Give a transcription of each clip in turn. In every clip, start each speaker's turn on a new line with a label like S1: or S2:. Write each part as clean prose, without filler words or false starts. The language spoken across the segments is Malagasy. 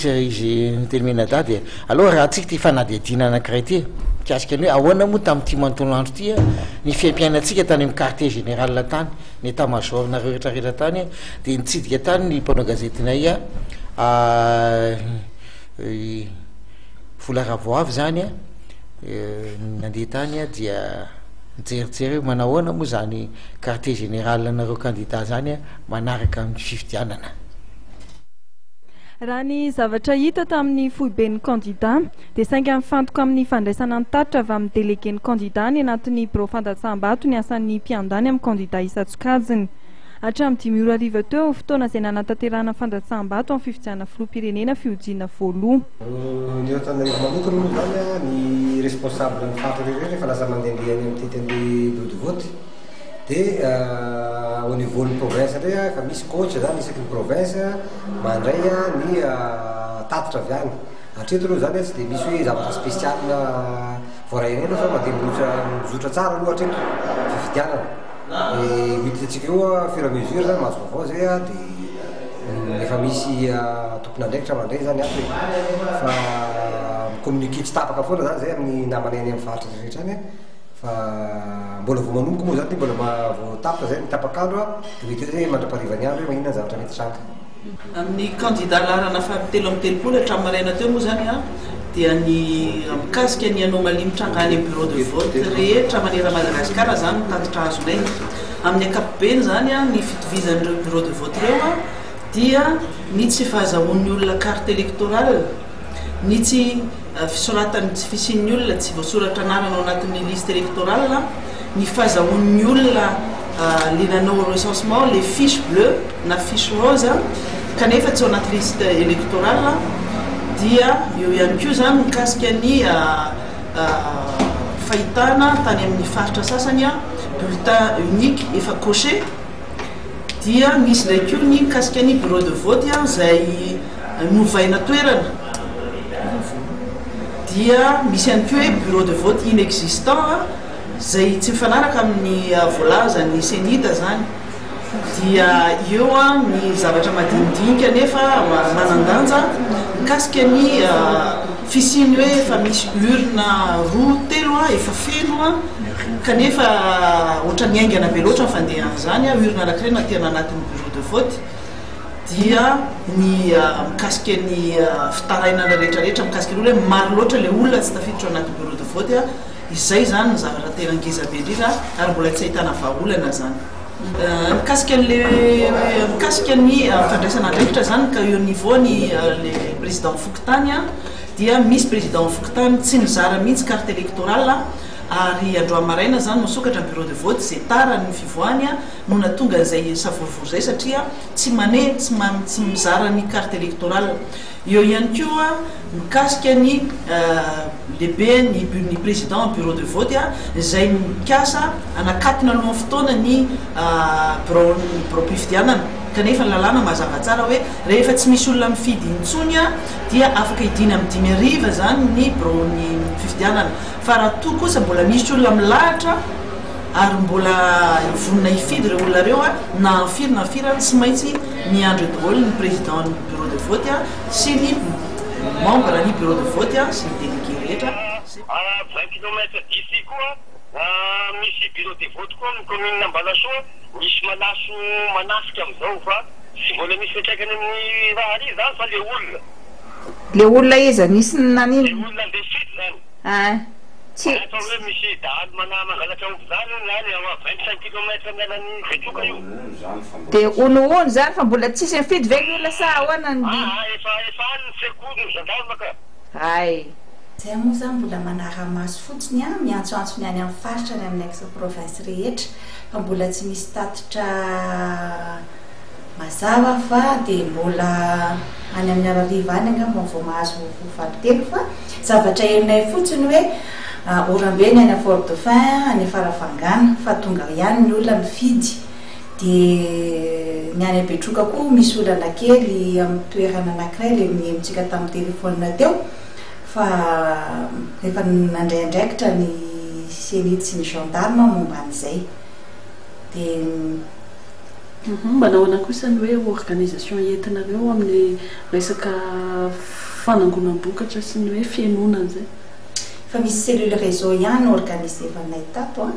S1: izy nitelomena dady aloha raha tsika ty fanadihadiana anankiray ty kiasika ny hoe ahoana moa tamin'ity manontolo andro ty ny fiampiainatsika tany amin'ny quartier général tany ny état-major nareo rehetrarehetra tany dia nitsidika tany ny mpanao gazetinay vola ravoavy zany nandeha tany dia nijerijery hoe manahoana moa zany quartier général nareo candidat zany manaraka amin'ny fifidianana.
S2: Raha ny zavatra hita tamin'ny foiben'ny candidat dia sainga mifantoka amin'ny fandraisana antaritra avy amin'ny délégué ny candidat ny anatin'ny bureau fandatsahambato ny asan'ny mpiandany amin'ny candidat Isatsokajiny. Hatramin'ny 5 teo fotoana izay nanatanterahana fandatsahambato amin'ny fifidianana filoham-pirenena fihojiana voaloha.
S3: Ny Antananarivo manokana moa zany ny responsable ny faritra rehetra rehefa lasa mandehandeha any amin'ny tetin'ny bureau de vote dia au niveau ny province ndray efa misy coach zany isaky ny province mandray ny tatitra avy any hatreto aloha zany tsy dia misy hoe zavatra spécial voarainena fa mandeha mizotra tsara aloha hatreto fifidianana mitatsika eo fur et à mesure zany mahazo vaovao zay dia efa misy tompona andraikitra mandray zany ato fa micommuniqué tsy tapaka foana zany zay amin'ny namanay any amin'ny faritra rehetra any fa mbola vao manomboka moa zany mbola vao tapaka zay mitapakandro dia mety zay mandra-parivany andro hoe magnina zavatra mety tranga
S4: amin'ny candidat larana fahatelo amin'ny telopolo hatramin'ny maraina teo moa zany dia ny mikasika ny anomalie mitrangany amin'ny bureau de vote rehetra manera Madagasikara zany mitantitra azonay amin'ny ankapobeny zany ny fitovizan'ireo bureau de vote reo dia ny tsy fahazahoan'ny olona carte électorale ny tsy fisoratany tsy fisian'ny olona tsy voasoratra anarana ao anatin'ny liste électorale ny fahazahoan'ny olona le nanao recensement les fiches bleues na fiche rose kanefa tsy ao anaty liste électorale dia eo ihany koa zany mikasika ny fahitana tany amin'ny faritra sasany bulletin unique efa coché dia misy ndraiky koa ny mikasika ny bureau de vote zay novaina toerana dia misy ihany koa hoe bureau de vote inexistant zay tsy mifanaraka amin'ny voalazany senita zany dia eo ny zavatra madinidinika nefa manandanja mikasika ny fisiny hoe efa misy urne roa telo efa feno kanefa ohatrany aingana be loatra fandehan zany urne anankiray natena anatin'ny bureau de vote dia ny mikasika ny fitarainana rehetrarehetra mikasika ny olona hoe maro loatra le olona tsy tafiditra anaty bureau de vote izay zany ny zavatra tena ngeza be indrindra ary mbola tsy ahitana vahaolana zany mikasika ny fandraisana andraikitra zany ka eo niveau ny le président Fokontany dia misy président Fokontany tsy nizara mihitsy carte électorale ary androany maraina zany masokatra ny bureau de vote zay tara ny fivoany no natonga an'izay savorivory zay satria tsy mizara ny carte électorale eo ihany koa mikasika ny lehibe ny président bureau de vote zay mikasa anakatina alohan'ny fotoana ny bureau mpifidianana kanefa ny lalàna mazava tsara hoe rehefa tsy misy olona mifidy intsony dia afaka hidina amin'ny 5 zany ny bureau ny fifidianana fa raha toa kosa mbola misy olona milahatra ary mbola vonona hifidy ireo olona reo na firy tsy maintsy miandro daholo ny président ny bureau de vote sy ny membre ny bureau de vote sy ny délégué rehetra
S5: 20 kilomètres d'ici koa misy bureau de vote koa amin'ny commune Ambalasoa misy malaso manafika amin'izao fa sy mbola misy fitraikany amin'ny raha ary zany fa le olona
S6: iza nisy nanino
S5: le olona ndefidy zany fa hoe misy dahalo mangalatra ovy zany zany 25 kilomètres mialan'ny Vetroka io
S6: dia ono zany fa mbola tsisy mifidy ve ny olona sa ahoana
S5: efa any ny secours ny gendarme ka
S6: ay
S7: zay moa zany mbola manara-maso fotsiny miantsoantsony any amin'ny faritra ny amin'ny ex-province rehetra fa mbola tsy misy tatitra mazava fa dia mbola any amin'ny arariva any angamba vao mahazo falitelo fa zavatra herinay fotsiny hoe Orambeny any Fort Dauphin any Farafangana fa tonga ihany ny olona mifidy dia ny any Betroka koa misy olana kely amin'ny toerana anankiray le mihemitsika tamin'ny telefônina teo fa efa nandray andraikitra ny senity sy ny gendarme momba an'izay dia
S8: mba nahoana kosa ny hoe organisation entinareo amin'ny resaka fanangonam-bokatra sy ny hoe fianonana zay
S7: fa misy cellule réseau ihany organisevanay tato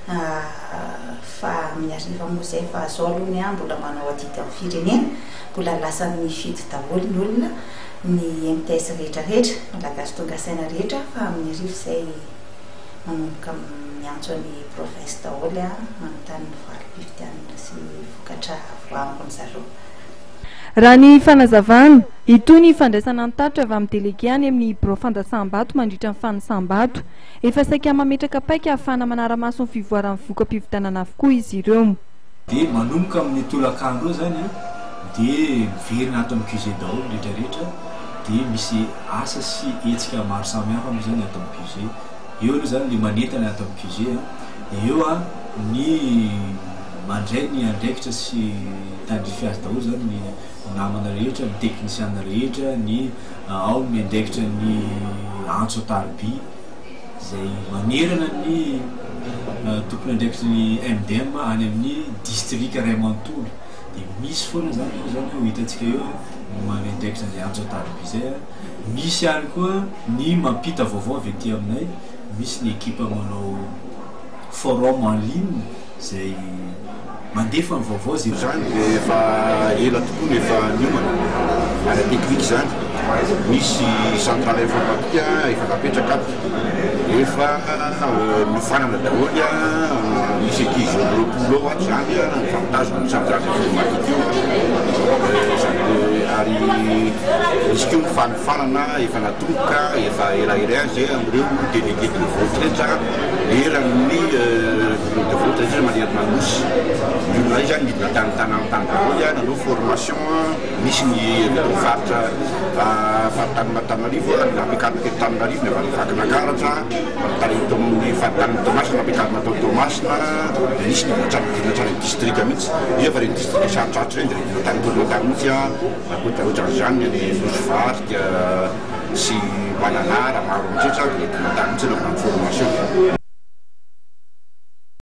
S7: fa amin'ny ariva moa zay fa zao alohany mbola manao adidy amin'ny firenena mbola lasan'ny fidy daholo ny olona ny MTS rehetrarehetra malagasy tonga saina rehetra fa amin'ny arivo zay manomboka miantso ny province daholo manontany ny valim-pifidianana sy vokatra voamiko ny zareo.
S2: Raha ny fanazavana itony fandraisana an-tatra avy amin'ny délégué any amin'ny bureau fandraisam-bato mandritra ny fanosam-bato efa saika mametraka paika ahafahana manara-maso ny fivoaran'ny voka-pividianana avokoa izy ireo.
S9: Dia manomboka amin'ny tolakandro eo zany dia miverina ato amin'ny QG daholo rehetrarehetra dia misy asa sy hetsika maro samihafa moa zany ato amin'ny QG. Eo aloha zany le manentana ato amin'ny QG eo ny mandray ny andraikitra sy tandrify azy daholo zany ny namana rehetra ny teknisiana rehetra ny ao ny andraikitra ny antso tarby zay manerana ny tompony andraikitra ny MDM any amin'ny district Ray Manontolo dia misy foana zany ho hitantsika eo mandraikitra ny antso tarby zay misy ihany koa ny mampita vaovao avy aty aminay misy ny équipe manao forum en ligne zay mandefa ny vaovao zay
S10: zany efa ela tokoa nefa niomana ary teknika zany misy centrale informatique efa napetraka efa mifanana daholo misy équipe roapolo ato zany avantage ny centrale informatique ary misy keo mifanifanana efa natomboka efa elaela zay amreo délégué de vote rehetra eran'ny de vote rehetra manerana nosy ionay zany midina tantanantany daholo nanao formation misy ny faritra Tananarivo napikarika Tananarivo nefa Vakinankaratra tarito amin'ny fahadaniny Tomasina napikarina tao Tomasina misy ny voatsarany district mihitsy efa reny district sarotsarotry reny dia tanytolotany mihitsy ohatrany zany ny Nosy sy Mananara maro mihitsy dia tany mihitsy naman'ny formation